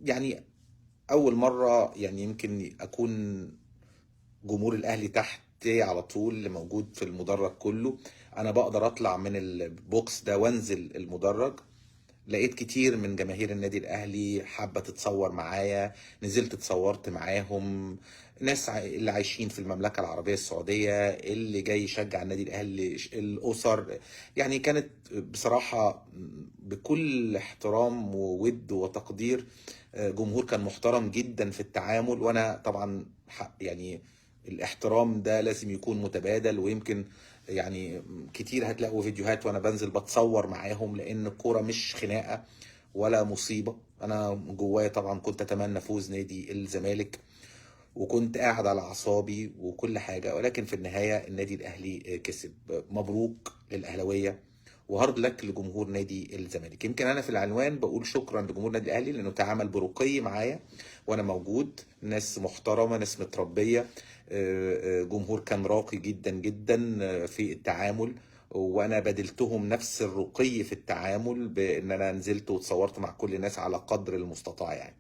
يعني اول مره يعني يمكن اكون جمهور الاهلي تحتي على طول، اللي موجود في المدرج كله. انا بقدر اطلع من البوكس ده وانزل المدرج. لقيت كتير من جماهير النادي الاهلي حابه تتصور معايا. نزلت اتصورت معاهم. ناس اللي عايشين في المملكه العربيه السعوديه، اللي جاي يشجع النادي الاهلي، الاسر. يعني كانت بصراحه بكل احترام وود وتقدير. جمهور كان محترم جدا في التعامل، وانا طبعا يعني الاحترام ده لازم يكون متبادل. ويمكن يعني كتير هتلاقوا فيديوهات وانا بنزل بتصور معاهم، لان الكوره مش خناقه ولا مصيبه. انا جوايا طبعا كنت اتمنى فوز نادي الزمالك، وكنت قاعد على اعصابي وكل حاجه، ولكن في النهايه النادي الاهلي كسب. مبروك للاهلاويه، وهارد لك لجمهور نادي الزمالك. يمكن انا في العنوان بقول شكرا لجمهور نادي الاهلي لانه تعامل برقي معايا وانا موجود. ناس محترمه، ناس متربيه. جمهور كان راقي جدا جدا في التعامل، وانا بدلتهم نفس الرقي في التعامل، بان انا نزلت وتصورت مع كل الناس على قدر المستطاع يعني.